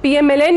PMLN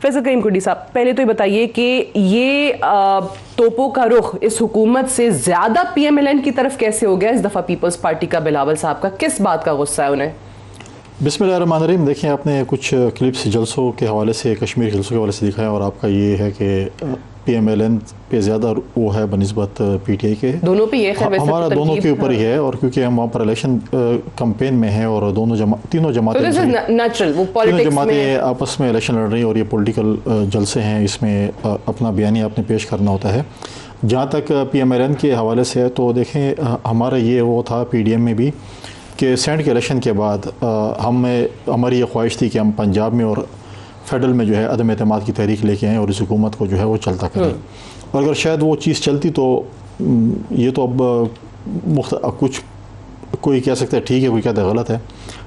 Faisal کریم کرڈی صاحب, پہلے تو یہ بتائیے کہ یہ توپوں کا رخ اس حکومت سے زیادہ پی ایم ایل این کی طرف کیسے ہو گیا اس دفعہ پیپلز پارٹی کا؟ بلاول صاحب کا کس بات کا غصہ ہے انہیں؟ بسم اللہ الرحمن الرحیم. دیکھیں, آپ نے کچھ کلپس جلسوں کے حوالے سے, کشمیر جلسوں کے حوالے سے دکھایا, اور آپ کا یہ ہے کہ پی ایم ایل این پہ زیادہ وہ ہے بنسبت پی ٹی آئی کے. دونوں پہ یہ خیر ہمارا دونوں کے اوپر ہی ہے, اور کیونکہ ہم وہاں پر الیکشن کمپین میں ہیں اور تینوں جماعتیں آپس میں الیکشن لڑ رہی ہیں, اور یہ پولیٹیکل جلسے ہیں, اس میں اپنا بیانیہ آپ نے پیش کرنا ہوتا ہے. جہاں تک پی ایم ایل این کے حوالے سے ہے تو دیکھیں, ہمارا یہ وہ تھا پی ڈی ایم میں بھی کہ سینٹ کے الیکشن کے بعد ہماری یہ خواہش تھی کہ ہم پنجاب میں اور فیڈرل میں جو ہے عدم اعتماد کی تحریک لے کے آئیں اور اس حکومت کو جو ہے وہ چلتا کریں. اور اگر شاید وہ چیز چلتی تو یہ تو اب کچھ کوئی کہہ سکتا ہے ٹھیک ہے, کوئی کہتا ہے غلط ہے,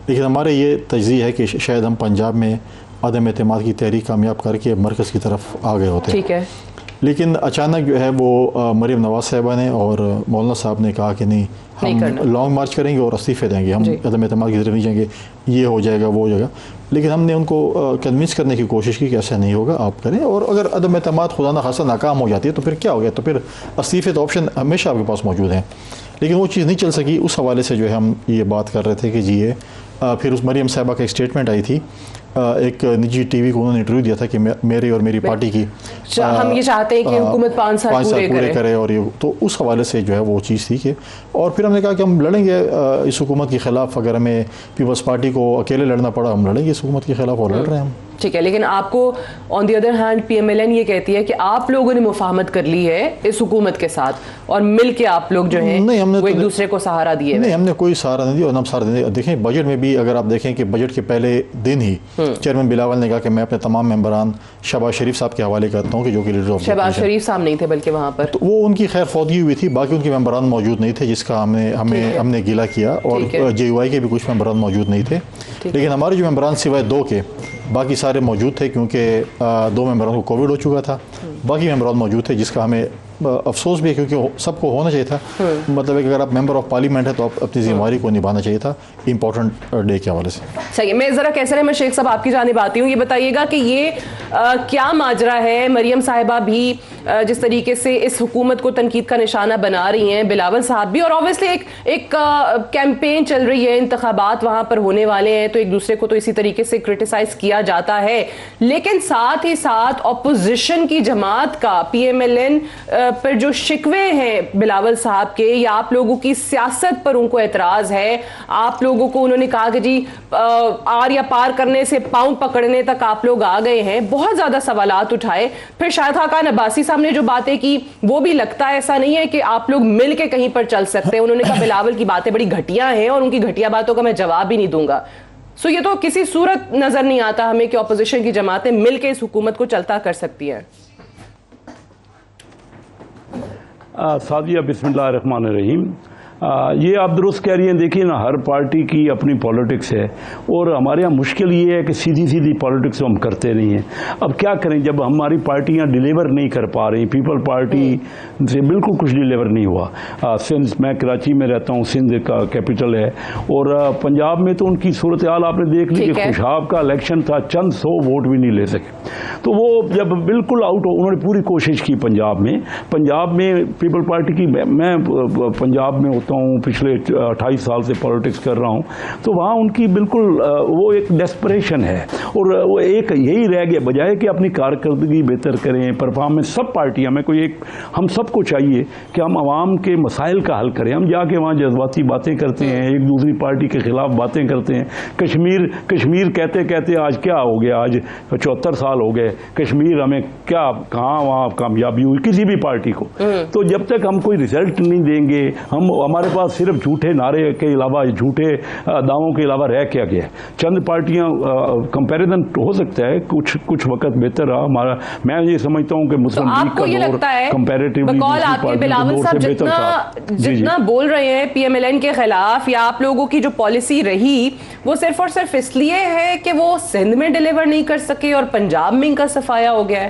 لیکن ہمارے یہ تجزیہ ہے کہ شاید ہم پنجاب میں عدم اعتماد کی تحریک کامیاب کر کے مرکز کی طرف آ گئے ہوتے ہیں. ٹھیک ہے, لیکن اچانک جو ہے وہ مریم نواز صاحبہ نے اور مولانا صاحب نے کہا کہ نہیں, ہم لانگ مارچ کریں گے اور استعفے دیں گے, ہم عدم اعتماد کی طرف نہیں جائیں گے, یہ ہو جائے گا وہ ہو جائے گا. لیکن ہم نے ان کو کنونس کرنے کی کوشش کی کہ ایسا نہیں ہوگا, آپ کریں, اور اگر عدم اعتماد خدا نخواستہ ناکام ہو جاتی ہے تو پھر کیا ہو گیا, تو پھر استعفے تو آپشن ہمیشہ آپ کے پاس موجود ہیں. لیکن وہ چیز نہیں چل سکی. اس حوالے سے جو ہے ہم یہ بات کر رہے تھے کہ جی یہ پھر اس مریم صاحبہ کا ایک اسٹیٹمنٹ آئی تھی, ایک نجی ٹی وی کو انہوں نے انٹرویو دیا تھا کہ میرے اور میری پارٹی کی ہم یہ چاہتے ہیں کہ حکومت 5 سال پورے کرے, اور یہ تو اس حوالے سے جو ہے وہ چیز تھی کہ, اور پھر ہم نے کہا کہ ہم لڑیں گے اس حکومت کے خلاف. اگر ہمیں پیپلز پارٹی کو اکیلے لڑنا پڑا, ہم لڑیں گے اس حکومت کے خلاف, اور لڑ رہے ہیں ہم. ٹھیک ہے, لیکن آپ کو on the other hand P M L N یہ کہتی ہے کہ آپ لوگوں نے مفاہمت کر لی ہے اس حکومت کے ساتھ, اور مل کے آپ لوگ جو ہیں وہ ایک دوسرے کو سہارا دیے. نہیں, ہم نے کوئی سہارا نہیں دیا, اور ہم سہارا دیں. دیکھیں بجٹ میں بھی اگر آپ دیکھیں کہ بجٹ کے پہلے دن ہی چیئرمین بلاول نے کہا کہ میں اپنے تمام ممبران شہباز شریف صاحب کے حوالے کرتا ہوں, کہ جو کہ لیڈر آف شہباز شریف صاحب نہیں تھے بلکہ وہاں پر, تو وہ ان کی خیر فوتگی ہوئی تھی, باقی ان کے ممبران موجود نہیں تھے, جس کا ہم نے گیلا کیا, اور جے یو آئی کے بھی کچھ ممبران موجود نہیں تھے. لیکن ہمارے جو ممبران سوائے 2 کے باقی سارے موجود تھے, کیونکہ 2 ممبران کو کووڈ ہو چکا تھا. باقی ممبران موجود تھے, جس کا ہمیں افسوس بھی ہے, کیونکہ سب کو ہونا چاہیے تھا. مطلب ہے کہ اگر آپ ممبر آف پارلیمنٹ ہے تو آپ اپنی ذمہ داری کو نبھانا چاہیے تھا امپورٹنٹ ڈے کے حوالے سے. صحیح, میں ذرا کیسر احمد شیخ صاحب آپ کی جانب آتی ہوں, یہ بتائیے گا کہ یہ کیا ماجرا ہے؟ مریم صاحبہ بھی جس طریقے سے اس حکومت کو تنقید کا نشانہ بنا رہی ہیں, بلاول صاحب بھی, اور اوبویسلی ایک کیمپین چل رہی ہے, انتخابات وہاں پر ہونے والے ہیں, تو ایک دوسرے کو تو اسی طریقے سے کرٹیسائز کیا جاتا ہے. لیکن ساتھ ہی ساتھ اپوزیشن کی جماعت کا پی ایم ایل این پر جو شکوے ہیں بلاول صاحب کے, یا آپ لوگوں کی سیاست پر ان کو اعتراض ہے, آپ لوگوں کو انہوں نے کہا کہ جی آر یا پار کرنے سے پاؤں پکڑنے تک آپ لوگ آ گئے ہیں, بہت زیادہ سوالات اٹھائے. پھر شاہد خاقان عباسی صاحب نے جو باتیں کی وہ بھی لگتا ہے ایسا نہیں ہے کہ آپ لوگ مل کے کہیں پر چل سکتے ہیں. انہوں نے کہا بلاول کی باتیں بڑی گھٹیا ہیں اور ان کی گھٹیا باتوں کا میں جواب ہی نہیں دوں گا. سو یہ تو کسی صورت نظر نہیں آتا ہمیں کہ اپوزیشن کی جماعتیں مل کے اس حکومت کو چلتا کر سکتی ہیں. سعدیہ, بسم اللہ الرحمن الرحیم. یہ آپ درست کہہ رہی ہیں. دیکھیے نا, ہر پارٹی کی اپنی پالیٹکس ہے, اور ہمارے یہاں مشکل یہ ہے کہ سیدھی پالیٹکس ہم کرتے نہیں ہیں. اب کیا کریں جب ہماری پارٹیاں ڈیلیور نہیں کر پا رہی. پیپل پارٹی سے بالکل کچھ ڈیلیور نہیں ہوا. سندھ, میں کراچی میں رہتا ہوں, سندھ کا کیپٹل ہے, اور پنجاب میں تو ان کی صورتحال آپ نے دیکھ لی کہ خوشاب کا الیکشن تھا, چند 100 ووٹ بھی نہیں لے سکے. تو وہ جب بالکل آؤٹ ہو, انہوں نے پوری کوشش کی پنجاب میں پیپل پارٹی کی. میں پنجاب میں ہوں, پچھلے 28 سال سے پالیٹکس کر رہا ہوں, تو وہاں ان کی بالکل وہ ایک ڈیسپریشن ہے, اور وہ ایک یہی رہ گیا, بجائے کہ اپنی کارکردگی بہتر کریں, پرفارمنس. سب پارٹیاں میں کوئی ایک, ہم سب کو چاہیے کہ ہم عوام کے مسائل کا حل کریں. ہم جا کے وہاں جذباتی باتیں کرتے ہیں, ایک دوسری پارٹی کے خلاف باتیں کرتے ہیں. کشمیر کہتے کہتے آج کیا ہو گیا, آج 74 سال ہو گئے. کشمیر ہمیں کیا, کہاں وہاں کامیابی ہوئی کسی بھی پارٹی کو. تو جب تک ہم کوئی رزلٹ نہیں دیں گے, ہمارے پاس صرف جھوٹے نعرے کے علاوہ, جھوٹے دعووں کے علاوہ رہ کیا گیا. چند پارٹیاں کمپیریزن ہو سکتا ہے کچھ وقت بہتر رہا ہمارا. میں یہ سمجھتا ہوں کہ مسلم لیگ کا دور کمپیریٹیولی بلاول صاحب جتنا بول رہے ہیں پی ایم ایل این کے خلاف, یا آپ لوگوں کی جو پالیسی رہی وہ صرف اور صرف اس لیے ہے کہ وہ سندھ میں ڈیلیور نہیں کر سکے اور پنجاب میں ان کا صفایا ہو گیا ہے.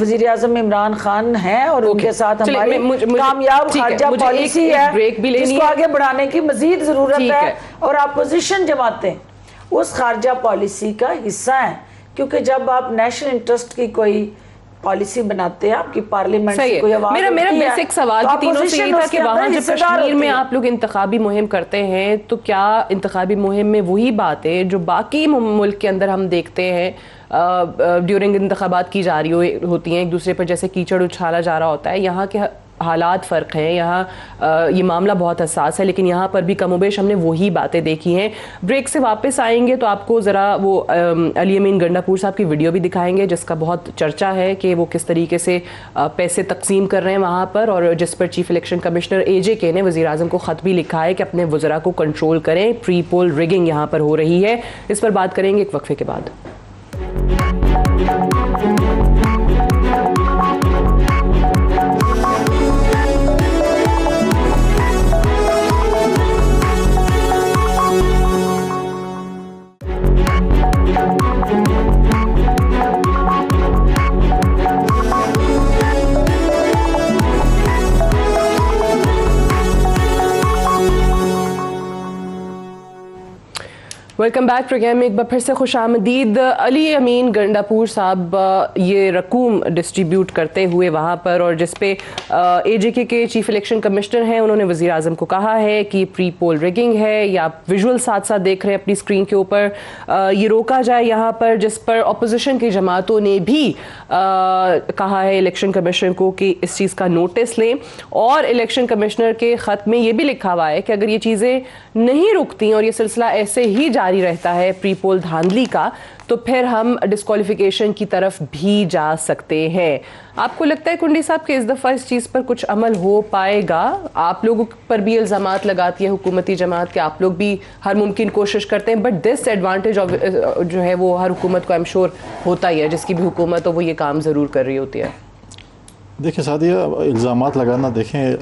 وزیر اعظم عمران خان ہیں اور ان کے ساتھ چلیں، ہماری مجھے کامیاب ٹھیک ہے، خارجہ مجھے پالیسی ایک ہے بریک بھی لینی جس کو ہے۔ آگے بڑھانے کی مزید ضرورت ٹھیک ہے ہے۔ اور اپوزیشن جماعتیں اس خارجہ پالیسی کا حصہ ہیں، کیونکہ جب آپ نیشنل انٹرسٹ کی کوئی پالیسی بناتے ہیں، آپ کی پارلیمنٹ سے کوئی آواز میرا اٹھتی ہے، بیسک سوال تو کہ تینوں سے یہ opposition تھا اس کہ کے وہاں اندر جب حصہ دار کشمیر میں ہوتی ہے۔ آپ لوگ انتخابی مہم کرتے ہیں تو کیا انتخابی مہم میں وہی باتیں جو باقی ملک کے اندر ہم دیکھتے ہیں ڈیورنگ انتخابات کی جا رہی ہوتی ہیں، ایک دوسرے پر جیسے کیچڑ اچھالا جا رہا ہوتا ہے، یہاں کے حالات فرق ہیں، یہاں یہ معاملہ بہت حساس ہے، لیکن یہاں پر بھی کم و بیش ہم نے وہی باتیں دیکھی ہیں۔ بریک سے واپس آئیں گے تو آپ کو ذرا وہ علی امین گنڈاپور صاحب کی ویڈیو بھی دکھائیں گے جس کا بہت چرچا ہے کہ وہ کس طریقے سے پیسے تقسیم کر رہے ہیں وہاں پر، اور جس پر چیف الیکشن کمشنر اے جے کے نے وزیر اعظم کو خط بھی لکھا ہے کہ اپنے وزراء کو کنٹرول کریں، پری پول ریگنگ یہاں پر ہو رہی ہے۔ اس پر بات کریں گے ایک وقفے کے بعد۔ ویلکم بیک پروگرام میں ایک بار پھر سے خوش آمدید۔ علی امین گنڈاپور صاحب یہ رقوم ڈسٹریبیوٹ کرتے ہوئے وہاں پر، اور جس پہ اے جے کے چیف الیکشن کمشنر ہیں انہوں نے وزیر اعظم کو کہا ہے کہ پری پول ریگنگ ہے، یا آپ ویژول ساتھ ساتھ دیکھ رہے ہیں اپنی اسکرین کے اوپر، یہ روکا جائے یہاں پر، جس پر اپوزیشن کی جماعتوں نے بھی کہا ہے الیکشن کمشنر کو کہ اس چیز کا نوٹس لیں، اور الیکشن کمشنر کے خط میں یہ بھی لکھا ہوا ہے کہ اگر یہ چیزیں نہیں رکتی اور یہ سلسلہ ایسے ہی جاری رہتا ہے پری پول دھاندلی کا، تو پھر ہم ڈسکوالیفیکیشن کی طرف بھی جا سکتے ہیں۔ آپ کو لگتا ہے کنڈی صاحب کہ اس دفعہ اس چیز پر کچھ عمل ہو پائے گا؟ آپ لوگوں پر بھی الزامات لگاتی ہے حکومتی جماعت کہ آپ لوگ بھی ہر ممکن کوشش کرتے ہیں، بٹ ڈس ایڈوانٹیج جو ہے وہ ہر حکومت کو ایم شور ہوتا ہی ہے، جس کی بھی حکومت ہو وہ یہ کام ضرور کر رہی ہوتی ہے۔ دیکھیں سعدیہ، الزامات لگانا، دیکھیں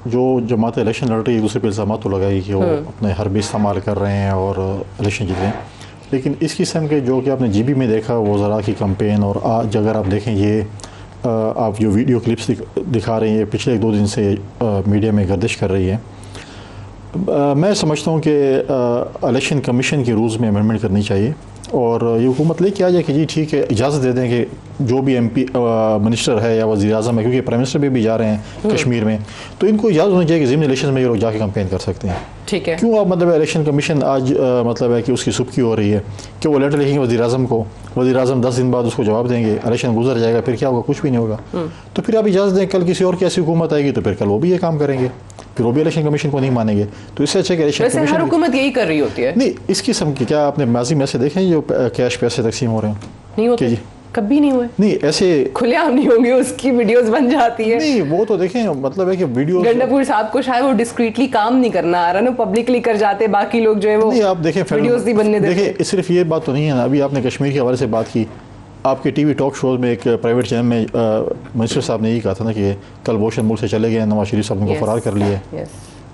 جو جماعت الیکشن لڑ رہی ہے دوسرے پہ الزامات تو لگائی کہ وہ اپنے حربی استعمال کر رہے ہیں اور الیکشن جیت رہے ہیں، لیکن اس قسم کے جو کہ آپ نے جی بی میں دیکھا وہ ذرا کی کمپین، اور آج اگر آپ دیکھیں یہ آپ جو ویڈیو کلپس دکھا رہے ہیں یہ پچھلے 2 دن سے میڈیا میں گردش کر رہی ہے، میں سمجھتا ہوں کہ الیکشن کمیشن کے رولز میں امینڈمنٹ کرنی چاہیے، اور یہ حکومت لے کے آ جائے کہ جی ٹھیک ہے، اجازت دے دیں کہ جو بھی ایم پی منسٹر ہے یا وزیر اعظم ہے، کیونکہ پرائم منسٹر بھی جا رہے ہیں کشمیر میں، تو ان کو اجازت ہونی چاہیے کہ ضمن الیکشن میں یہ لوگ جا کے کمپین کر سکتے ہیں۔ ٹھیک ہے، کیوں آپ مطلب الیکشن کمیشن آج مطلب ہے کہ اس کی سبکی ہو رہی ہے کہ وہ لیٹر لکھیں گے وزیر اعظم کو، وزیر اعظم 10 دن بعد اس کو جواب دیں گے، الیکشن گزر جائے گا، پھر کیا ہوگا؟ کچھ بھی نہیں ہوگا۔ تو پھر آپ اجازت دیں، کل کسی اور کی ایسی حکومت آئے گی تو پھر کل وہ بھی یہ کام کریں گے، پھر وہ بھی الیکشن کمیشن کو نہیں مانیں گے۔ تو اس سے اچھا کہ الیکشن ویسے ہر کمیشن حکومت یہی کر رہی ہوتی ہے۔ نہیں، اس قسم کی کیا آپ نے ماضی میں سے دیکھیں جو کیش پیسے تقسیم ہو رہے ہیں؟ نہیں ہوتے، جی کبھی نہیں ہوئے، نہیں ایسے کھلے عام نہیں ہوں گے، اس کی ویڈیوز بن جاتی ہے۔ نہیں، وہ تو دیکھیں مطلب ہے کہ ویڈیو گنڈاپور صاحب کو شاید وہ ڈسکریٹلی کام نہیں کرنا آ رہا نا، پبلکلی کر جاتے، باقی لوگ جو ہے وہ نہیں، آپ دیکھیں ویڈیوز نہیں بننے دیتے۔ دیکھیں صرف یہ بات تو نہیں ہے نا، ابھی آپ نے کشمیر کے حوالے سے بات کی، آپ کے ٹی وی ٹاک شوز میں ایک پرائیویٹ چینل میں منسٹر صاحب نے یہی کہا تھا نا کہ کل بوشن ملک سے چلے گئے، نواز شریف صاحب ان کو فرار کر لیے،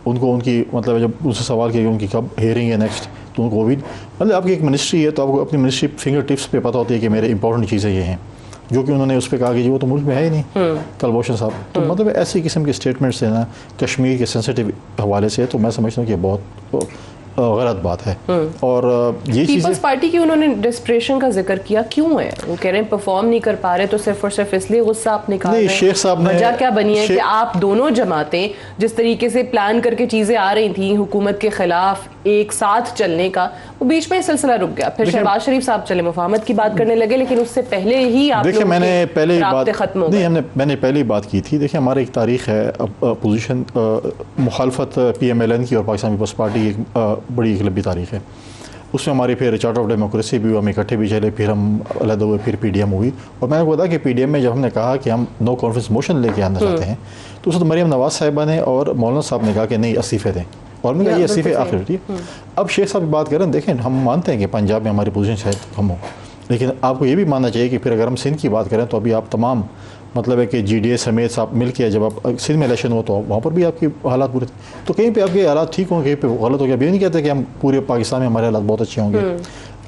ان کو ان کی مطلب جب ان سے سوال کیا کہ ان کی کب ہیئرنگ ہے نیکسٹ، تو ان کو بھی مطلب آپ کی ایک منسٹری ہے تو آپ کو اپنی منسٹری فنگر ٹپس پہ پتہ ہوتی ہے کہ میرے امپورٹنٹ چیزیں یہ ہیں، جو کہ انہوں نے اس پہ کہا کہ جی وہ تو ملک میں ہے ہی نہیں کل بوشن صاحب۔ تو مطلب ایسی قسم کے اسٹیٹمنٹس ہیں نا کشمیر کے سینسٹیو حوالے سے، تو میں سمجھتا ہوں کہ بہت غلط بات ہے۔ اور یہ چیزیں پیپلز پارٹی کی انہوں نے ڈسپریشن کا ذکر کیا، کیوں ہے؟ وہ کہہ رہے ہیں پرفارم نہیں کر پا رہے، تو صرف اور صرف اس لیے غصہ آپ نکال رہے ہیں؟ شیخ صاحب نے وجہ کیا بنی ہے کہ آپ دونوں جماعتیں جس طریقے سے پلان کر کے چیزیں آ رہی تھیں حکومت کے خلاف ایک ساتھ چلنے کا، وہ بیچ میں سلسلہ رک گیا، پھر شہباز شریف صاحب چلے مفاہمت کی بات کرنے لگے، لیکن اس سے پہلے ہی آپ دیکھیں میں نے پہلے بات ختم ہو نہیں، میں نے پہلی بات کی تھی، دیکھیں ہماری ایک تاریخ ہے اپوزیشن مخالفت پی ایم ایل این کی اور پاکستان پیپلز پارٹی کی ایک بڑی ایک لمبی تاریخ ہے، اس میں ہماری پھر چارٹر آف ڈیموکریسی بھی ہم اکٹھے بھی چلے، پھر ہم علیحدہ ہوئے، پھر پی ڈی ایم ہوئی، اور میں نے بتا کہ پی ڈی ایم میں جب ہم نے کہا کہ ہم نو کانفیڈنس موشن لے کے آنا چاہتے ہیں، تو اس وقت مریم نواز صاحبہ نے اور مولانا صاحب نے کہا کہ نہیں استعفے دیں، اور میں نے کہا یہ استعفے آخر ہوتی ہے۔ اب شیخ صاحب کی بات کریں، دیکھیں ہم مانتے ہیں کہ پنجاب میں ہماری پوزیشن شاید کم ہو، لیکن آپ کو یہ بھی ماننا چاہیے کہ پھر اگر ہم سندھ کی بات کریں تو ابھی آپ تمام مطلب ہے کہ جی ڈی اے سمیت آپ مل کے جب آپ سندھ میں الیکشن ہو تو وہاں پر بھی آپ کی حالات برے، تو کہیں پہ آپ کے حالات ٹھیک ہوں، کہیں پہ غلط ہو گیا۔ ابھی نہیں کہتے کہ ہم پورے پاکستان میں ہمارے حالات بہت اچھے ہوں گے،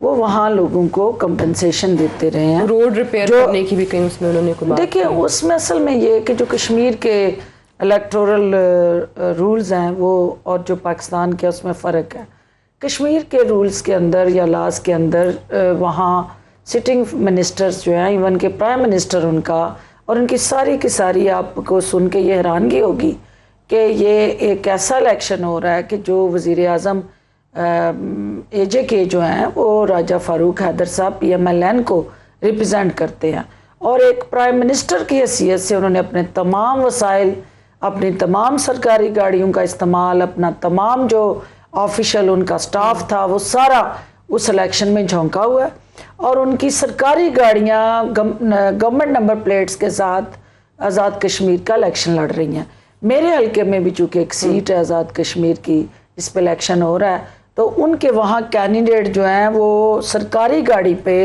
وہ وہاں لوگوں کو کمپنسیشن دیتے رہے ہیں. روڈ ریپیئر کرنے کی بھی کہیں اس میں انہوں نے کوئی بات دیکھیں اس میں اصل میں یہ کہ جو کشمیر کے الیکٹورل رولز ہیں وہ اور جو پاکستان کے اس میں فرق ہے. کشمیر کے رولز کے اندر یا لاز کے اندر وہاں سٹنگ منسٹرز جو ہیں، ایون کہ پرائم منسٹر ان کا اور ان کی ساری آپ کو سن کے یہ حیرانگی ہوگی کہ یہ ایک ایسا الیکشن ہو رہا ہے کہ جو وزیر اعظم اے جے کے جو ہیں وہ راجہ فاروق حیدر صاحب PMLN کو ریپرزینٹ کرتے ہیں، اور ایک پرائم منسٹر کی حیثیت سے انہوں نے اپنے تمام وسائل، اپنی تمام سرکاری گاڑیوں کا استعمال، اپنا تمام جو آفیشل ان کا سٹاف تھا وہ سارا اس الیکشن میں جھونکا ہوا ہے، اور ان کی سرکاری گاڑیاں گورنمنٹ نمبر پلیٹس کے ساتھ آزاد کشمیر کا الیکشن لڑ رہی ہیں. میرے حلقے میں بھی چونکہ ایک سیٹ ہے آزاد کشمیر کی، اس پہ الیکشن ہو رہا ہے، تو ان کے وہاں کینڈیڈیٹ جو ہیں وہ سرکاری گاڑی پہ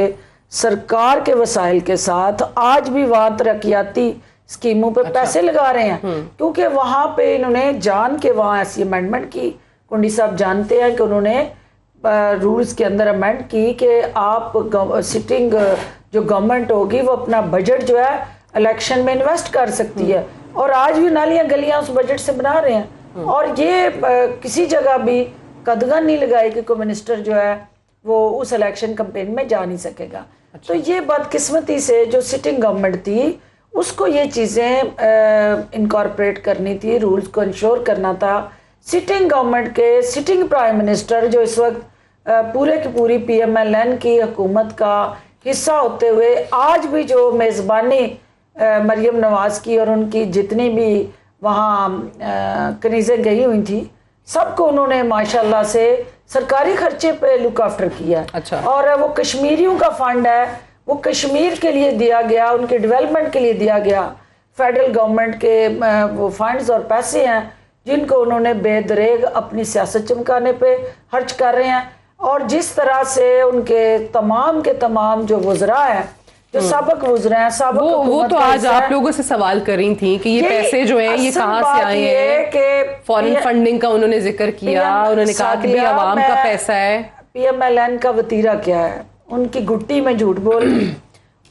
سرکار کے وسائل کے ساتھ آج بھی وہاں ترقیاتی اسکیموں پہ پیسے لگا رہے ہیں، کیونکہ وہاں پہ انہوں نے جان کے وہاں ایسی امینڈمنٹ کی. کنڈی صاحب جانتے ہیں کہ انہوں نے رولز کے اندر امینڈ کی کہ آپ سٹنگ جو گورنمنٹ ہوگی وہ اپنا بجٹ جو ہے الیکشن میں انویسٹ کر سکتی ہے، اور آج بھی نالیاں گلیاں اس بجٹ سے بنا رہے ہیں، اور یہ کسی جگہ بھی قدغن نہیں لگائی کہ کوئی منسٹر جو ہے وہ اس الیکشن کمپین میں جا نہیں سکے گا. تو یہ بدقسمتی سے جو سٹنگ گورنمنٹ تھی اس کو یہ چیزیں انکارپوریٹ کرنی تھی، رولز کو انشور کرنا تھا. سٹنگ گورنمنٹ کے سٹنگ پرائم منسٹر جو اس وقت پورے کی پوری PMLN کی حکومت کا حصہ ہوتے ہوئے آج بھی جو میزبانی مریم نواز کی اور ان کی جتنی بھی وہاں کنیزیں گئی ہوئی تھیں سب کو انہوں نے ماشاءاللہ سے سرکاری خرچے پہ لک آفٹر کیا ہے. اچھا. اور وہ کشمیریوں کا فنڈ ہے، وہ کشمیر کے لیے دیا گیا، ان کے ڈیولپمنٹ کے لیے دیا گیا. فیڈرل گورنمنٹ کے وہ فنڈز اور پیسے ہیں جن کو انہوں نے بے دریغ اپنی سیاست چمکانے پہ خرچ کر رہے ہیں. اور جس طرح سے ان کے تمام جو وزراء ہیں، جو سابق وزراء ہیں، سابق وہ تو آج آپ لوگوں سے سوال کر رہی تھیں کہ یہ پیسے جو ہیں یہ کہاں سے آئے ہیں. فورن فنڈنگ کا انہوں نے ذکر کیا، انہوں نے کہا کہ بھی عوام کا پیسہ ہے. PMLN کا وتیرہ کیا ہے؟ ان کی گٹی میں جھوٹ بول،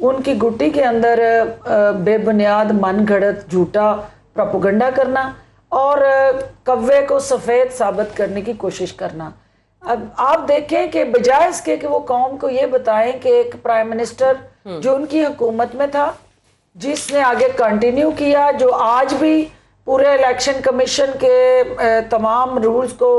ان کی گٹی کے اندر بے بنیاد من گھڑت جھوٹا پروپیگنڈا کرنا اور کوے کو سفید ثابت کرنے کی کوشش کرنا. اب آپ دیکھیں کہ بجائے اس کے کہ وہ قوم کو یہ بتائیں کہ ایک پرائم منسٹر جو ان کی حکومت میں تھا، جس نے آگے کنٹینیو کیا، جو آج بھی پورے الیکشن کمیشن کے تمام رولز کو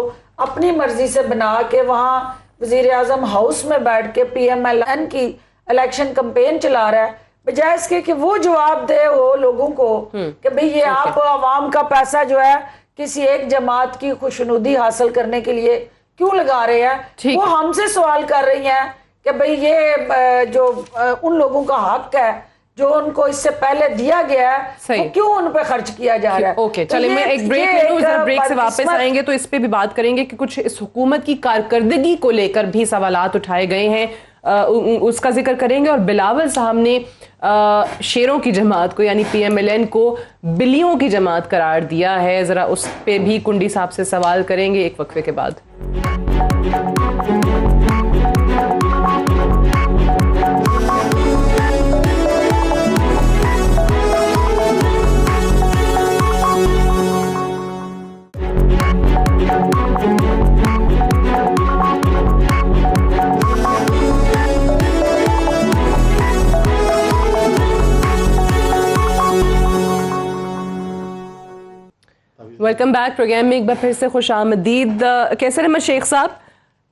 اپنی مرضی سے بنا کے وہاں وزیر اعظم ہاؤس میں بیٹھ کے PMLN کی الیکشن کمپین چلا رہا ہے، بجائے اس کے کہ وہ جواب دے وہ لوگوں کو کہ بھئی یہ آپ عوام کا پیسہ جو ہے کسی ایک جماعت کی خوشنودی حاصل کرنے کے لیے کیوں لگا رہے ہیں. وہ ہم سے سوال کر رہی ہیں کہ بھئی یہ جو ان لوگوں کا حق ہے جو ان کو اس سے پہلے دیا گیا ہے وہ کیوں ان پہ خرچ کیا جا رہا ہے. اوکے چلیں میں ایک بریک لے لوں، بریک سے واپس آئیں گے تو اس پہ بھی بات کریں گے کہ کچھ اس حکومت کی کارکردگی کو لے کر بھی سوالات اٹھائے گئے ہیں، اس کا ذکر کریں گے. اور بلاول صاحب نے شیروں کی جماعت کو یعنی PMLN کو بلیوں کی جماعت قرار دیا ہے، ذرا اس پہ بھی کنڈی صاحب سے سوال کریں گے ایک وقفے کے بعد. Welcome back. پروگرام میں ایک بار پھر سے خوش آمدید. کیسے احمد شیخ صاحب،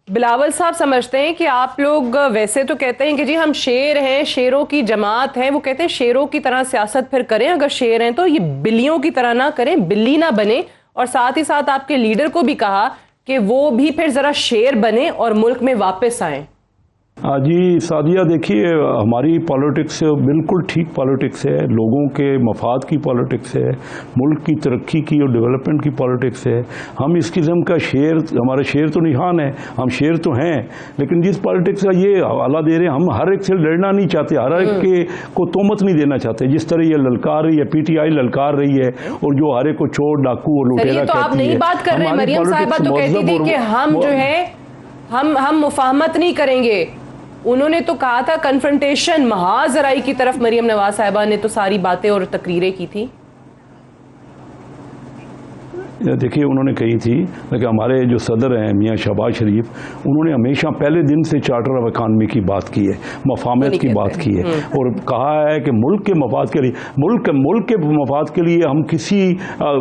بلاول صاحب سمجھتے ہیں کہ آپ لوگ ویسے تو کہتے ہیں کہ جی ہم شیر ہیں، شیروں کی جماعت ہیں، وہ کہتے ہیں شیروں کی طرح سیاست پھر کریں، اگر شیر ہیں تو یہ بلیوں کی طرح نہ کریں، بلی نہ بنے، اور ساتھ ہی ساتھ آپ کے لیڈر کو بھی کہا کہ وہ بھی پھر ذرا شیر بنے اور ملک میں واپس آئیں. جی سعدیہ، دیکھیے ہماری پالیٹکس بالکل ٹھیک پالیٹکس ہے، لوگوں کے مفاد کی پالیٹکس ہے، ملک کی ترقی کی اور ڈیولپمنٹ کی پالیٹکس ہے. ہم اس قسم کا شیر، ہمارے شیر تو نشان ہے، ہم شیر تو ہیں، لیکن جس پالیٹکس کا یہ حوالہ دے رہے ہیں، ہم ہر ایک سے لڑنا نہیں چاہتے، ہر ایک کے کو تہمت نہیں دینا چاہتے. جس طرح یہ للکار رہی ہے، PTI للکار رہی ہے اور جو ہر ایک کو چور ڈاکو اور لٹیرا تو آپ نہیں بات کر رہے. مریم صاحبہ تو کہتی تھی کہ ہم جو ہے ہم مفاہمت نہیں کریں گے، انہوں نے تو کہا تھا کنفرنٹیشن محاذ رائی کی طرف مریم نواز صاحبہ نے تو ساری باتیں اور تقریریں کی تھی. دیکھیے انہوں نے کہی تھی کہ ہمارے جو صدر ہیں میاں شہباز شریف, انہوں نے ہمیشہ پہلے دن سے چارٹر آف اکانومی کی بات کی ہے, مفاہمت کی بات کی ہے, اور کہا ہے کہ ملک کے مفاد کے لیے ملک کے مفاد کے لیے ہم کسی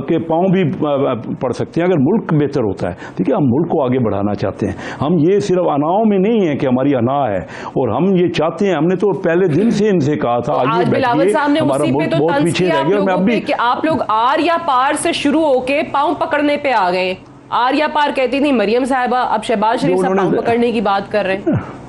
کے پاؤں بھی پڑ سکتے ہیں اگر ملک بہتر ہوتا ہے. ٹھیک ہے, ہم ملک کو آگے بڑھانا چاہتے ہیں. ہم یہ صرف اناؤں میں نہیں ہے کہ ہماری انا ہے, اور ہم یہ چاہتے ہیں, ہم نے تو پہلے دن سے ان سے کہا تھا آج بلاول صاحب نے ہمارا اسی پہ ملک تو بہت طنز پیچھے کیا رہ آپ گیا. لوگوں پہ کہ آپ لوگ آر یا پار سے شروع ہو کے پاؤں پکڑنے پہ آ گئے. آر یا پار کہتی تھی مریم صاحبہ, اب شہباز شریف صاحب پاؤں پکڑنے کی بات کر رہے ہیں.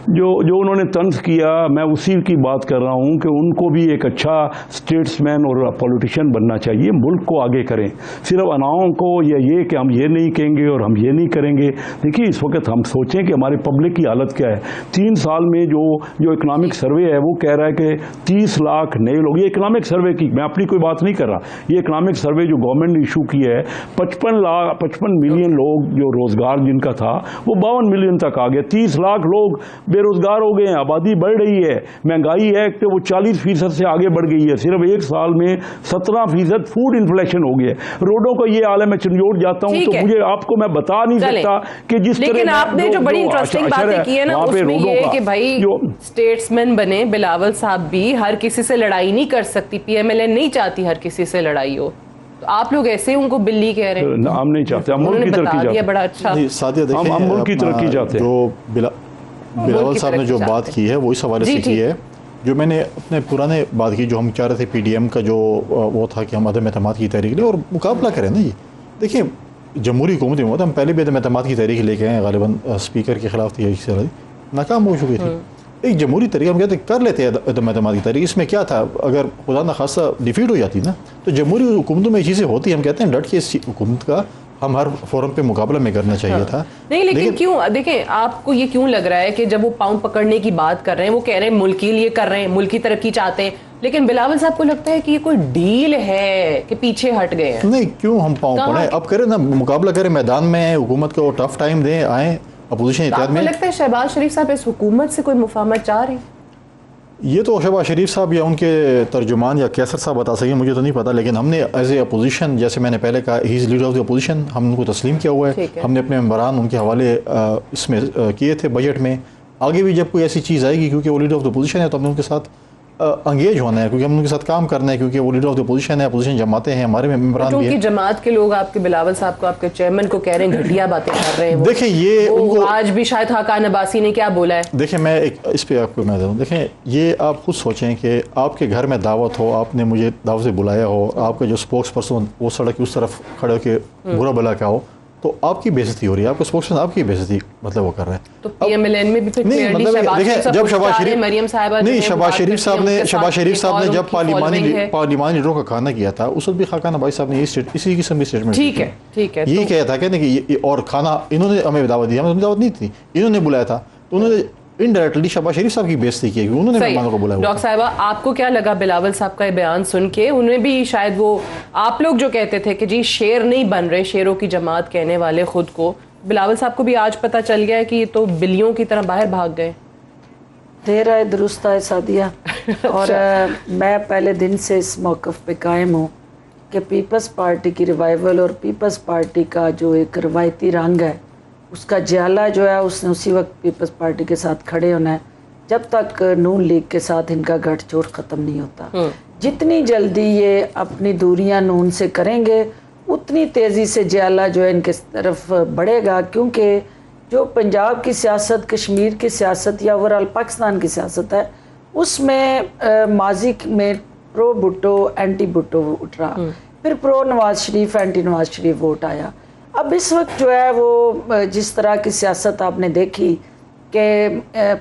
جو انہوں نے طنز کیا, میں اسی کی بات کر رہا ہوں کہ ان کو بھی ایک اچھا اسٹیٹس مین اور پولیٹیشین بننا چاہیے, ملک کو آگے کریں. صرف اناؤں کو یا یہ کہ ہم یہ نہیں کہیں گے اور ہم یہ نہیں کریں گے. دیکھیے اس وقت ہم سوچیں کہ ہماری پبلک کی حالت کیا ہے. 3 سال میں جو اکنامک سروے ہے وہ کہہ رہا ہے کہ 30 لاکھ نئے لوگ, یہ اکنامک سروے کی میں اپنی کوئی بات نہیں کر رہا, یہ اکنامک سروے جو گورنمنٹ نے ایشو کی ہے, 55 ملین لوگ جو روزگار جن کا تھا وہ 52 ملین تک آ گیا. 30 لاکھ لوگ بے روزگار ہو گئے ہیں, آبادی بڑھ رہی ہے, مہنگائی ہے کہ وہ 40% سے آگے بڑھ گئی ہے. صرف 1 سال میں 17% فوڈ انفلیشن ہو گیا ہے. روڈوں کا یہ حال ہے, میں چنجوڑ جاتا ہوں تو مجھے آپ کو میں بتا نہیں سکتا کہ جس طرح. لیکن آپ نے جو بڑی انٹرسٹنگ باتیں کی ہیں نا, اس میں یہ کہ بھائی اسٹیٹس مین بنے بلاول صاحب بھی ہر کسی سے لڑائی نہیں کر سکتی, پی ایم ایل این نہیں چاہتی ہر کسی سے لڑائی ہو, تو آپ لوگ ایسے ان کو بلی کہہ رہے ہیں. ہم نہیں چاہتے, ہم ملک کی ترقی چاہتے ہیں. بڑا اچھا, ہم ملک کی ترقی چاہتے ہیں. جو بلاول صاحب نے جو بات کی ہے وہ اس حوالے سے کی ہے, جو میں نے اپنے پرانے بات کی, جو ہم چاہ رہے تھے پی ڈی ایم کا جو وہ تھا کہ ہم عدم اعتماد کی تحریک لیں اور مقابلہ کریں نا. یہ دیکھیں جمہوری حکومت میں ہم پہلے بھی عدم اعتماد کی تحریک لے کے آئے, غالباً اسپیکر کے خلاف تھی, ناکام ہو چکی تھی. ایک جمہوری طریقہ ہم کہتے ہیں کر لیتے ہیں عدم اعتماد کی تحریک. اس میں کیا تھا, اگر خدا نخواستہ ڈیفیٹ ہو جاتی نا تو جمہوری حکومتوں میں یہ چیزیں ہوتی ہیں, ہم کہتے ہیں ڈٹ کے اس حکومت کا ہم ہر فورم پہ مقابلہ میں کرنا چاہیے تھا. نہیں لیکن کیوں, دیکھیں آپ کو یہ کیوں لگ رہا ہے کہ جب وہ پاؤں پکڑنے کی بات کر رہے ہیں, وہ کہہ رہے ہیں ملک کے لیے کر رہے ہیں, ملک کی ترقی چاہتے ہیں, لیکن بلاول صاحب کو لگتا ہے کہ یہ کوئی ڈیل ہے کہ پیچھے ہٹ گئے ہیں. نہیں, کیوں ہم پاؤں پڑیں, اب کریں نا, مقابلہ کریں, میدان میں حکومت کو ٹف ٹائم دیں, آئیں اپوزیشن اتحاد میں. آپ کو لگتا ہے شہباز شریف صاحب اس حکومت سے کوئی مفاہمت چاہ رہے ہیں؟ یہ تو شہباز شریف صاحب یا ان کے ترجمان یا کیسر صاحب بتا سکیں, مجھے تو نہیں پتا, لیکن ہم نے ایز اے اپوزیشن, جیسے میں نے پہلے کہا, ہی از لیڈر آف دی اپوزیشن, ہم ان کو تسلیم کیا ہوا ہے. ہم نے اپنے ممبران ان کے حوالے اس میں کیے تھے بجٹ میں. آگے بھی جب کوئی ایسی چیز آئے گی, کیونکہ وہ لیڈر آف دی اپوزیشن ہے, تو ہم نے ان کے ساتھ انگیج ہونا ہے, کیونکہ ہم ان کے ساتھ کام کرنا ہے, کیونکہ وہ لیڈر آف دی اپوزیشن ہے, اپوزیشن جماعتیں ہیں, ہمارے ممبران بھی ہیں. کیونکہ جماعت کے لوگ آپ کے بلاول صاحب کو, آپ کے چیئرمین کو کہہ رہے ہیں گھٹیا باتیں کر رہے ہیں. دیکھیں یہ آج بھی شاید خاقان عباسی نے کیا بولا ہے. دیکھیں میں ایک اس پہ آپ کو میں دوں, دیکھیں یہ آپ خود سوچیں کہ آپ کے گھر میں دعوت ہو, آپ نے مجھے دعوت سے بلایا ہو, آپ کا جو اسپوکس پرسن وہ سڑک کی اس طرف کھڑے ہو کے برا بلا کا ہو, تو آپ کی بے عزتی ہو رہی ہے, آپ کا اسپوکس پرسن آپ کی بے عزتی مطلب وہ کر رہے ہیں. تو پی ایم ایل این میں بھی پھر نہیں, مطلب دیکھیں جب شہباز شریف صاحب نے جب پارلیمانی لیڈروں کا کھانا کیا تھا, اس وقت بھی خاقان عباسی صاحب نے اسی قسم کی اسٹیٹمنٹ ٹھیک ہے یہی کہا تھا کہ اور کھانا انہوں نے ہمیں دعوت دی, ہمیں دعوت نہیں تھی, انہوں نے بلایا تھا, تو انہوں نے انڈائریکٹلی شہباز شریف صاحب کی بے عزتی کی, انہوں نے مہمانوں کو بلایا. ڈاکٹر صاحبہ آپ کو کیا لگا بلاول صاحب کا یہ بیان سن کے؟ انہیں بھی شاید وہ آپ لوگ جو کہتے تھے کہ جی شیر نہیں بن رہے, شیروں کی جماعت کہنے والے خود کو, بلاول صاحب کو بھی آج پتہ چل گیا ہے کہ یہ تو بلیوں کی طرح باہر بھاگ گئے. دیر آئے درست آئے سعدیہ. اور میں پہلے دن سے اس موقف پہ قائم ہوں کہ پیپلز پارٹی کی ریوائیول اور پیپلز پارٹی کا جو ایک روایتی رنگ ہے, اس کا جیالہ جو ہے اس نے اسی وقت پیپلز پارٹی کے ساتھ کھڑے ہونا ہے جب تک نون لیگ کے ساتھ ان کا گٹھ جوڑ ختم نہیں ہوتا. جتنی جلدی یہ اپنی دوریاں نون سے کریں گے اتنی تیزی سے جیالہ جو ہے ان کے طرف بڑھے گا, کیونکہ جو پنجاب کی سیاست, کشمیر کی سیاست یا اوورال پاکستان کی سیاست ہے, اس میں ماضی میں پرو بھٹو اینٹی بھٹو اٹھ رہا, پھر پرو نواز شریف اینٹی نواز شریف ووٹ آیا. اب اس وقت جو ہے وہ جس طرح کی سیاست آپ نے دیکھی کہ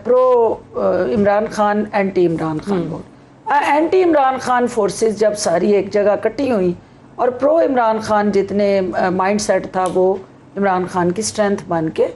pro Imran Khan anti Imran Khan vote, anti Imran Khan forces جب ساری ایک جگہ کٹی ہوئی اور پرو عمران خان جتنے مائنڈ سیٹ تھا وہ عمران خان کی سٹرینتھ بن کے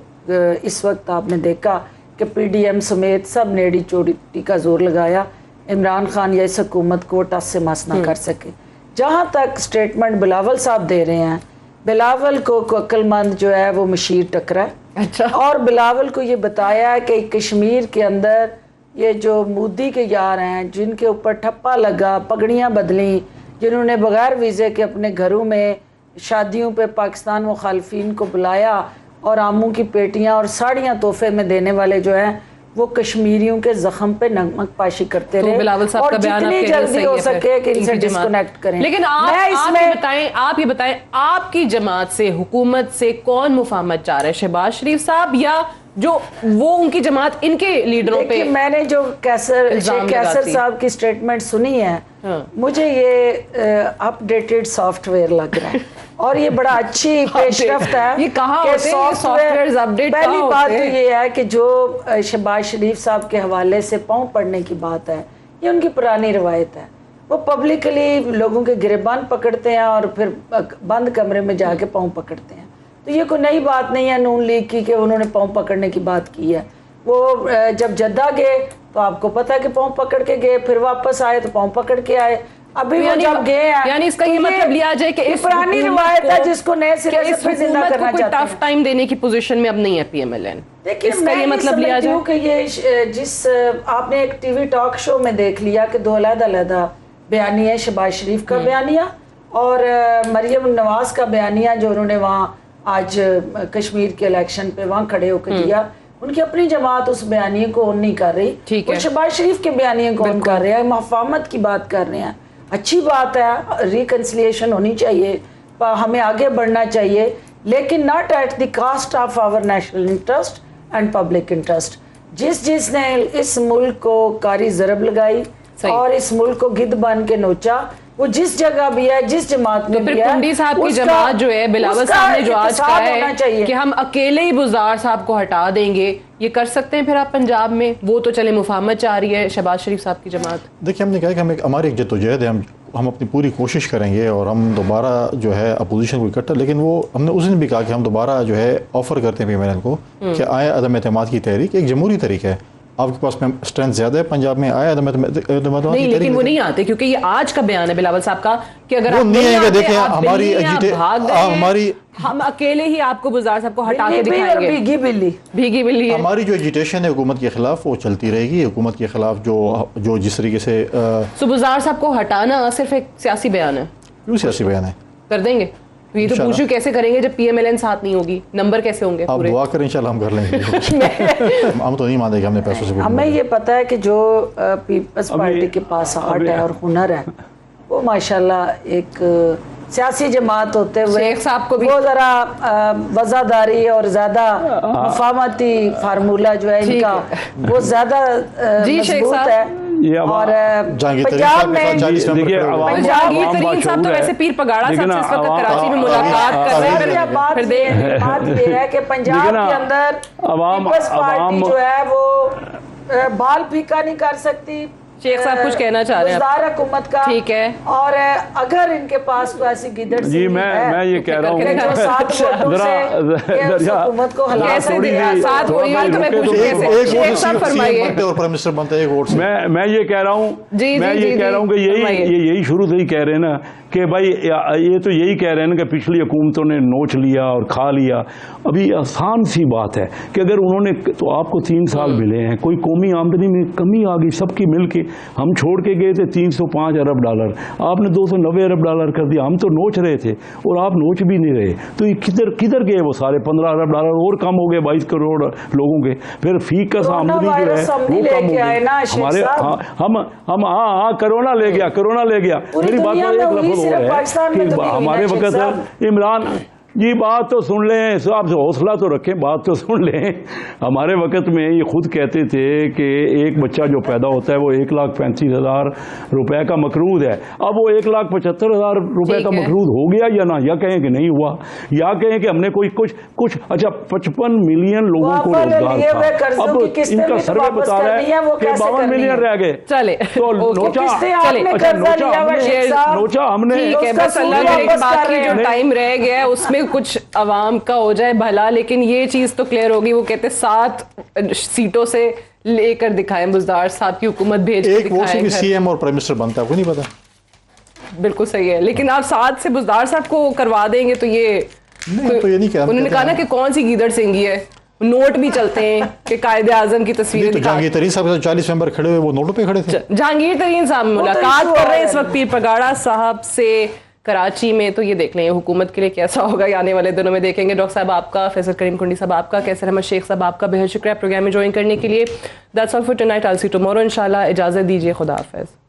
اس وقت آپ نے دیکھا کہ پی ڈی ایم سمیت سب نے ایڑی چوٹی کا زور لگایا عمران خان یا اس حکومت کو ٹس سے مس نہ کر سکے. جہاں تک سٹیٹمنٹ بلاول صاحب دے رہے ہیں, بلاول کو عقل مند جو ہے وہ مشیر ٹکرا ہے, اچھا. اور بلاول کو یہ بتایا کہ کشمیر کے اندر یہ جو مودی کے یار ہیں جن کے اوپر ٹھپا لگا، پگڑیاں بدلیں، جنہوں نے بغیر ویزے کے اپنے گھروں میں شادیوں پہ پاکستان مخالفین کو بلایا اور آموں کی پیٹیاں اور ساڑیاں تحفے میں دینے والے جو ہیں وہ کشمیریوں کے زخم پہ نمک پاشی کرتے رہے، بلاول صاحب اور کا بیان جتنی جلدی ہو سکے کہ ان سے ڈسکنیکٹ کریں. لیکن آپ یہ بتائیں آپ کی جماعت سے، حکومت سے کون مفاہمت چاہ رہا ہے؟ شہباز شریف صاحب یا جو وہ ان کی جماعت ان کے لیڈروں پہ؟ میں نے جو شیخ کیسر صاحب کی سٹیٹمنٹ سنی ہے مجھے یہ اپ ڈیٹڈ سافٹ ویئر لگ رہا ہے اور یہ بڑا اچھی پیش رفت ہے. یہ کہاں ہوتے ہیں سافٹ ویئرز اپڈیٹ؟ پہلی بات تو یہ ہے کہ جو شہباز شریف صاحب کے حوالے سے پاؤں پڑنے کی بات ہے یہ ان کی پرانی روایت ہے. وہ پبلکلی لوگوں کے گریبان پکڑتے ہیں اور پھر بند کمرے میں جا کے پاؤں پکڑتے ہیں. تو یہ کوئی نئی بات نہیں ہے نون لیگ کی کہ انہوں نے پاؤں پکڑنے کی بات کی ہے. وہ جب جدہ گئے تو آپ کو پتا کہ پاؤں پکڑ کے گئے، پھر واپس آئے تو پاؤں پکڑ کے آئے. ابھی وہ جب گئے ہیں یعنی اس کا یہ مطلب لیا جائے کہ اس پرانی روایت ہے جس کو نئے سرے سے پھر زندہ کرنا چاہتے ہیں. ٹف ٹائم دینے کی پوزیشن میں اب نہیں ہے پی ایم ایل این. لیکن میں یہ مطلب لیا جائے کہ یہ جس آپ نے ایک ٹی وی ٹاک شو میں دیکھ لیا کہ دو علیحدہ بیانیہ، شہباز شریف کا بیانیہ اور مریم نواز کا بیانیہ جو انہوں نے وہاں آج کشمیر کے الیکشن پہ وہاں کھڑے ہو کے دیا. ان کی اپنی جماعت اس بیانیے کو اون نہیں کر رہی، وہ شہباز شریف کے بیانیے کو اون کر رہے ہیں، مفاہمت کی بات کر رہے ہیں. اچھی بات ہے، ریکنسلیشن ہونی چاہیے، ہمیں آگے بڑھنا چاہیے، لیکن not at the cost of our national interest and public interest. جس نے اس ملک کو کاری ضرب لگائی اور اس ملک کو گدھ بن کے نوچا، وہ جس جگہ بھی ہے، جس جماعت میں بھی ہے، کنڈی صاحب کی جماعت جو ہے، بلاول صاحب نے جو آج کہا ہے کہ ہم اکیلے ہی بزدار صاحب کو ہٹا دیں گے، یہ کر سکتے ہیں پھر آپ پنجاب میں؟ وہ تو چلے مفاہمت چاہ رہی ہے شہباز شریف صاحب کی جماعت. دیکھیں ہم نے کہا کہ ہماری ایک جدوجہد ہے، ہم اپنی پوری کوشش کریں گے اور ہم دوبارہ جو ہے اپوزیشن کو اکٹھا، لیکن وہ ہم نے اس دن بھی کہا کہ ہم دوبارہ جو ہے آفر کرتے ہیں پی ایم ایل این کو کہ آئے عدم اعتماد کی تحریک ایک جمہوری طریقہ ہے. آپ کے پاس میں اسٹرینتھ زیادہ ہے، پنجاب میں آیا نہیں، لیکن وہ نہیں آتے کیونکہ یہ آج کا بیان ہے بلاول صاحب کا کہ اگر وہ نہیں آئیں گے. دیکھیں ہماری ہم اکیلے ہی آپ کو بزدار صاحب کو ہٹا کے دکھائیں گے. بھیگی بلی ہماری جو ایجیٹیشن ہے حکومت کے خلاف وہ چلتی رہے گی. حکومت کے خلاف جو جس طریقے سے بزدار صاحب کو ہٹانا صرف ایک سیاسی بیان ہے. کیوں سیاسی بیان ہے؟ کر دیں گے. یہ تو پوچھو کیسے کریں گے جب پی ایم ایل این ساتھ نہیں ہوگی؟ نمبر کیسے ہوں گے؟ آپ دعا کریں انشاءاللہ ہم کر لیں گے. ہم تو نہیں مانتے کہ ہم نے پیسوں سے. ہمیں یہ پتا ہے کہ جو پیپلز پارٹی کے پاس آرٹ ہے اور ہنر ہے وہ ماشاءاللہ ایک سیاسی جماعت ہوتے ہوئے شیخ صاحب کو بھی وہ ذرا وزاداری اور زیادہ مفاہمتی فارمولہ جو ہے ان کا وہ زیادہ مضبوط ہے. اور پنجاب میں جہانگیر ترین صاحب تو ویسے پیر پگاڑا صاحب سے اس وقت کراچی میں ملاقات کر رہے ہیں. بات یہ ہے کہ پنجاب کے اندر پیپلز پارٹی جو ہے وہ بال پھیکا نہیں کر سکتی. شیخ صاحب کچھ کہنا چاہ رہے ہیں بزدار حکومت کا. ٹھیک ہے. اور اگر ان کے پاس کوئی ایسی گدڑ جی میں یہ کہہ رہا ہوں جو 7 ووٹوں سے اس حکومت کو ہلا دیا. 7 ووٹوں تو میں پوچھوں کیسے؟ شیخ صاحب فرمائیے. میں یہ کہہ رہا ہوں کہ یہی شروع سے ہی کہہ رہے ہیں نا کہ بھائی یہ تو یہی کہہ رہے ہیں نا کہ پچھلی حکومتوں نے نوچ لیا اور کھا لیا. ابھی آسان سی بات ہے کہ اگر انہوں نے تو آپ کو 3 سال ملے ہیں، کوئی قومی آمدنی میں کمی آ گئی سب کی مل کے. ہم چھوڑ کے گئے تھے 305 ارب ڈالر، آپ نے 290 ارب ڈالر کر دیا. ہم تو نوچ رہے تھے اور آپ نوچ بھی نہیں رہے. تو یہ کدھر گئے وہ سارے 15 ارب ڈالر اور کم ہو گئے 22 کروڑ لوگوں کے. پھر فی کا آمدنی جو ہے وہ کم ہو گئی. ہمارے ہم کرونا لے گیا. میری بات میں ایک لفظ اور ہے کہ ہمارے وقت عمران یہ بات تو سن لیں، آپ سے حوصلہ تو رکھیں، بات تو سن لیں. ہمارے وقت میں یہ خود کہتے تھے کہ ایک بچہ جو پیدا ہوتا ہے وہ 1,35,000 روپے کا مقروض ہے. اب وہ 1,75,000 روپے کا مقروض ہو گیا یا نہ، یا کہیں کہ نہیں ہوا، یا کہیں کہ ہم نے کچھ اچھا 55 ملین لوگوں کو روزگار تھا. اب ان کا سروے بتا رہا ہے کہ 52 ملین رہ گئے. چلے تو نوچا ہم نے باقی جو ٹائم رہ گیا اس میں کچھ عوام کا ہو جائے بھلا. لیکن یہ چیز تو کلیئر ہوگی، وہ کہتے 7 سیٹوں سے لے کر دکھائیں، بزدار صاحب کی حکومت بھیج کے دکھائیں. ایک سی ایم اور پرائم منسٹر بنتا ہے، کو نہیں پتا. بالکل صحیح ہے، لیکن آپ 7 سے بزدار صاحب کو کروا دیں گے تو یہ نہیں کہا. انہوں نے کہا نا کہ کون سی گیدڑ سنگھی ہے نوٹ بھی چلتے ہیں کہ قائد اعظم کی تصویریں تو جہانگیر ترین صاحب 40 ممبر کھڑے ہوئے وہ نوٹوں پہ کھڑے تھے. جہانگیر ترین صاحب ملاقات کر رہے ہیں اس وقت پیر پگاڑا صاحب سے کراچی میں. تو یہ دیکھ لیں حکومت کے لیے کیسا ہوگا یہ آنے والے دنوں میں دیکھیں گے. ڈاکٹر صاحب آپ کا, فیصل کریم کنڈی صاحب آپ کا, کیسر احمد شیخ صاحب آپ کا بہت شکریہ پروگرام میں جوائن کرنے کے لیے. That's all for tonight. I'll see tomorrow انشاءاللہ. اجازت دیجیے, خدا حافظ.